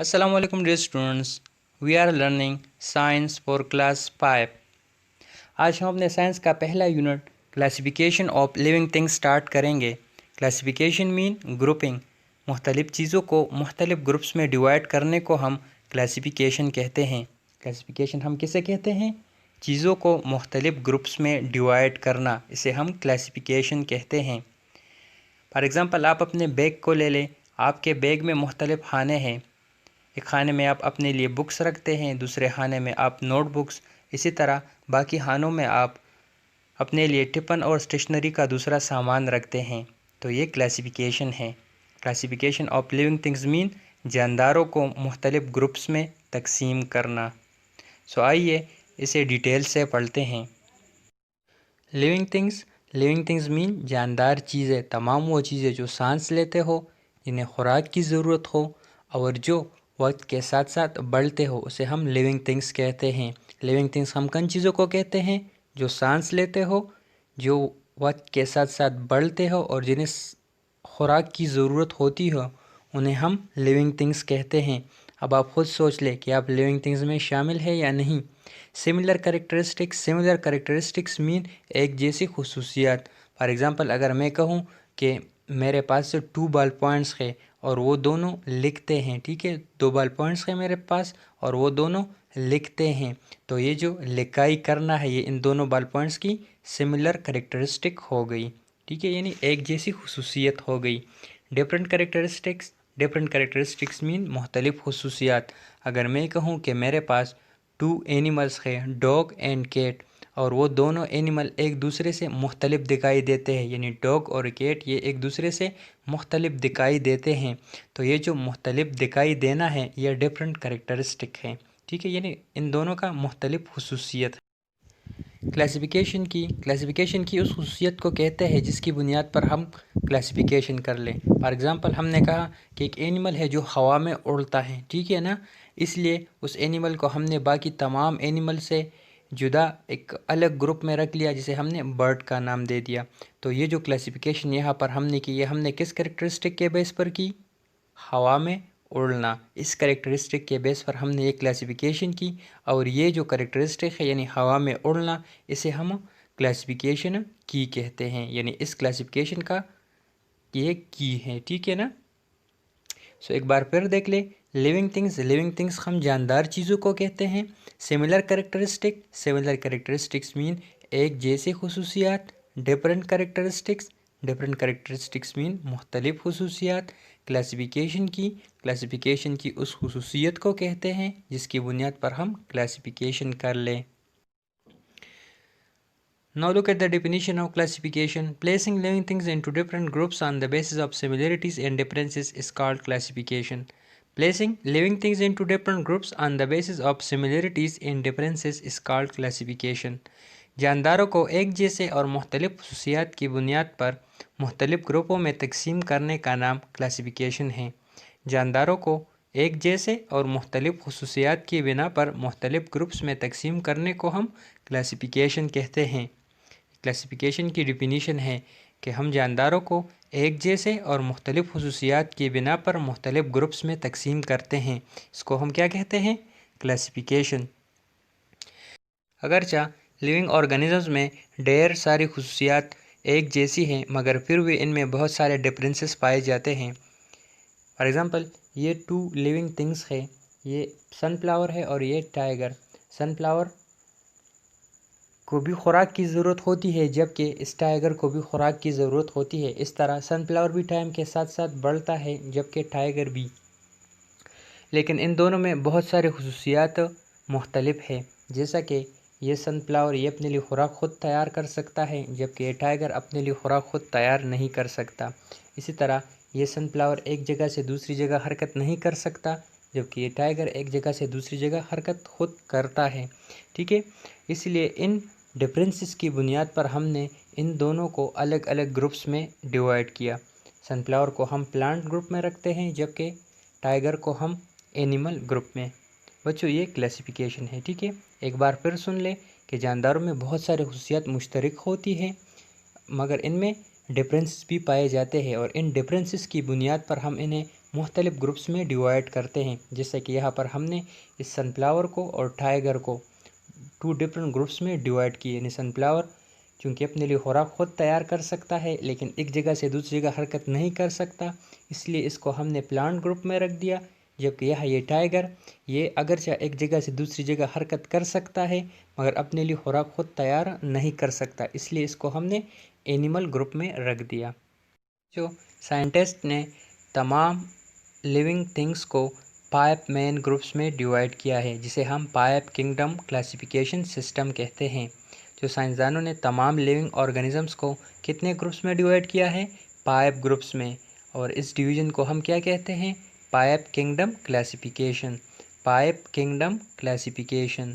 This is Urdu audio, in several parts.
Assalamu alaikum dear students. We are learning science for class 5. آج ہم اپنے سائنس کا پہلا unit classification of living things start کریں گے. کلاسیفیکیشن مین گروپنگ. مختلف چیزوں کو مختلف گروپس میں ڈیوائڈ کرنے کو ہم کلاسیفیکیشن کہتے ہیں. کلاسیفیکیشن ہم کسے کہتے ہیں؟ چیزوں کو مختلف گروپس میں ڈیوائڈ کرنا، اسے ہم کلاسیفیکیشن کہتے ہیں. فار ایگزامپل آپ اپنے بیگ کو لے لیں. آپ کے بیگ میں مختلف خانے ہیں. ایک خانے میں آپ اپنے لیے بکس رکھتے ہیں، دوسرے خانے میں آپ نوٹ بکس، اسی طرح باقی خانوں میں آپ اپنے لیے ٹفن اور اسٹیشنری کا دوسرا سامان رکھتے ہیں. تو یہ کلاسیفیکیشن ہے. کلاسیفیکیشن آف لیونگ تھنگز مین جانداروں کو مختلف گروپس میں تقسیم کرنا. آئیے اسے ڈیٹیل سے پڑھتے ہیں. لیونگ تھنگز مین جاندار چیزیں، تمام وہ چیزیں جو سانس لیتے ہو، جنہیں خوراک کی ضرورت ہو اور جو وقت کے ساتھ ساتھ بڑھتے ہو، اسے ہم لیونگ تھنگس کہتے ہیں. لیونگ تھنگس ہم کن چیزوں کو کہتے ہیں؟ جو سانس لیتے ہو، جو وقت کے ساتھ ساتھ بڑھتے ہو اور جنہیں خوراک کی ضرورت ہوتی ہو، انہیں ہم لیونگ تھنگس کہتے ہیں. اب آپ خود سوچ لیں کہ آپ لیونگ تھنگس میں شامل ہے یا نہیں. سملر کریکٹرسٹکس مین ایک جیسی خصوصیات. فار ایگزامپل اگر میں کہوں کہ میرے پاس سے 2 بال پوائنٹس ہے اور وہ دونوں لکھتے ہیں، ٹھیک ہے، 2 بال پوائنٹس ہے میرے پاس اور وہ دونوں لکھتے ہیں، تو یہ جو لکھائی کرنا ہے یہ ان دونوں بال پوائنٹس کی سملر کریکٹرسٹک ہو گئی. ٹھیک ہے، یعنی ایک جیسی خصوصیت ہو گئی. ڈفرینٹ کریکٹرسٹکس مین مختلف خصوصیات. اگر میں کہوں کہ میرے پاس 2 اینیملس ہیں، ڈاگ اینڈ کیٹ، اور وہ دونوں اینیمل ایک دوسرے سے مختلف دکھائی دیتے ہیں، یعنی ڈاگ اور کیٹ یہ ایک دوسرے سے مختلف دکھائی دیتے ہیں، تو یہ جو مختلف دکھائی دینا ہے یہ ڈفرینٹ کریکٹرسٹک ہے. ٹھیک ہے، یعنی ان دونوں کا مختلف خصوصیت ہے. کلاسیفیکیشن کی اس خصوصیت کو کہتے ہیں جس کی بنیاد پر ہم کلاسیفیکیشن کر لیں. فار ایگزامپل ہم نے کہا کہ ایک اینیمل ہے جو ہوا میں اڑتا ہے، ٹھیک ہے نا، اس لیے اس اینیمل کو ہم نے باقی تمام اینیمل سے جدا ایک الگ گروپ میں رکھ لیا جسے ہم نے برڈ کا نام دے دیا. تو یہ جو کلاسیفیکیشن یہاں پر ہم نے کی، یہ ہم نے کس کریکٹرسٹک کے بیس پر کی؟ ہوا میں اڑنا. اس کریکٹرسٹک کے بیس پر ہم نے ایک کلاسیفیکیشن کی، اور یہ جو کریکٹرسٹک ہے یعنی ہوا میں اڑنا، اسے ہم کلاسیفیکیشن کی کہتے ہیں، یعنی اس کلاسیفیکیشن کا یہ کی ہے. ٹھیک ہے نا. ایک بار پھر دیکھ لیں. لیونگ تھنگس ہم جاندار چیزوں کو کہتے ہیں. سملر کریکٹرسٹکس مین ایک جیسی خصوصیات. ڈفرینٹ کریکٹرسٹکس مین مختلف خصوصیات. کلاسیفیکیشن کی اس خصوصیت کو کہتے ہیں جس کی بنیاد پر ہم کلاسیفیکیشن کر لیں. Now look at the definition of classification. Placing living things into different groups on the basis of similarities and differences is called classification. Placing living things into different groups on the basis of similarities and differences is called classification. جانداروں کو ایک جیسے اور مختلف خصوصیات کی بنیاد پر مختلف گروپوں میں تقسیم کرنے کا نام کلاسیفیکیشن ہے. جانداروں کو ایک جیسے اور مختلف خصوصیات کی بنا پر مختلف گروپس میں تقسیم کرنے کو ہم کلاسیفیکیشن کہتے ہیں. کلاسیفیکیشن کی ڈیفینیشن ہے کہ ہم جانداروں کو ایک جیسے اور مختلف خصوصیات کی بنا پر مختلف گروپس میں تقسیم کرتے ہیں. اس کو ہم کیا کہتے ہیں؟ کلاسیفیکیشن. اگرچہ لیونگ آرگنزمز میں ڈھیر ساری خصوصیات ایک جیسی ہیں، مگر پھر بھی ان میں بہت سارے ڈفرینسز پائے جاتے ہیں. فار ایگزامپل یہ 2 لیونگ تھنگس ہے، یہ سن فلاور ہے اور یہ ٹائیگر. سن فلاور کو بھی خوراک کی ضرورت ہوتی ہے، جبکہ اس ٹائیگر کو بھی خوراک کی ضرورت ہوتی ہے. اس طرح سن فلاور بھی ٹائم کے ساتھ ساتھ بڑھتا ہے، جبکہ ٹائیگر بھی. لیکن ان دونوں میں بہت سارے خصوصیات مختلف ہیں. جیسا کہ یہ سن فلاور یہ اپنے لیے خوراک خود تیار کر سکتا ہے، جبکہ یہ ٹائیگر اپنے لیے خوراک خود تیار نہیں کر سکتا. اسی طرح یہ سن فلاور ایک جگہ سے دوسری جگہ حرکت نہیں کر سکتا، جبکہ یہ ٹائیگر ایک جگہ سے دوسری جگہ حرکت خود کرتا ہے. ٹھیک ہے، اس لیے ان ڈفرینسز کی بنیاد پر ہم نے ان دونوں کو الگ الگ گروپس میں ڈیوائڈ کیا. سن فلاور کو ہم پلانٹ گروپ میں رکھتے ہیں، جبکہ ٹائیگر کو ہم اینیمل گروپ میں. بچوں یہ کلاسیفیکیشن ہے. ٹھیک ہے، ایک بار پھر سن لیں کہ جانداروں میں بہت سارے خصوصیات مشترک ہوتی ہیں، مگر ان میں ڈفرینسز بھی پائے جاتے ہیں، اور ان ڈفرینسز کی بنیاد پر ہم انہیں مختلف گروپس میں ڈیوائڈ کرتے ہیں، جیسے کہ یہاں پر ہم نے اس سن فلاور کو اور ٹائیگر کو 2 ڈفرینٹ گروپس میں ڈیوائڈ کیے. یعنی سن فلاور چونکہ اپنے لیے خوراک خود تیار کر سکتا ہے لیکن ایک جگہ سے دوسری جگہ حرکت نہیں کر سکتا، اس لیے اس کو ہم نے پلانٹ گروپ میں رکھ دیا. جبکہ یہاں یہ ٹائیگر، یہ اگرچہ ایک جگہ سے دوسری جگہ حرکت کر سکتا ہے مگر اپنے لیے خوراک خود تیار نہیں کر سکتا، اس لیے اس کو ہم نے اینیمل گروپ میں رکھ دیا. جو سائنٹسٹ نے تمام لیونگ تھنگس کو 5 مین گروپس میں ڈیوائڈ کیا ہے، جسے ہم 5 کنگڈم کلاسیفیکیشن سسٹم کہتے ہیں. جو سائنسدانوں نے تمام لیونگ آرگنزمس کو کتنے گروپس میں ڈیوائڈ کیا ہے؟ 5 گروپس میں. اور اس ڈویژن کو ہم کیا کہتے ہیں؟ 5 kingdom classification. 5 kingdom classification.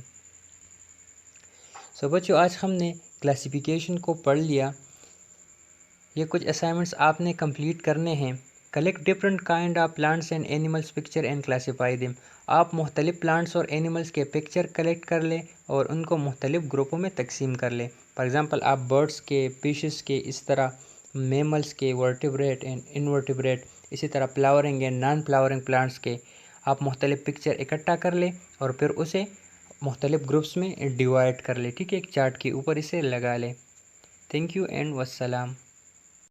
So بچوں، آج ہم نے کلاسیفیکیشن کو پڑھ لیا. یہ کچھ اسائنمنٹس آپ نے کمپلیٹ کرنے ہیں. Collect different kind of plants and animals picture and classify them. آپ مختلف پلانٹس اور اینیملس کے پکچر کلیکٹ کر لیں اور ان کو مختلف گروپوں میں تقسیم کر لیں. فار ایگزامپل آپ برڈس کے، فشز کے، اس طرح میملس کے، ورٹیبریٹ اینڈ انورٹیبریٹ، اسی طرح flowering and non flowering plants کے آپ مختلف پکچر اکٹھا کر لیں اور پھر اسے مختلف گروپس میں ڈیوائڈ کر لیں. ٹھیک ہے، ایک چارٹ کے اوپر اسے لگا لیں. تھینک یو اینڈ والسلام.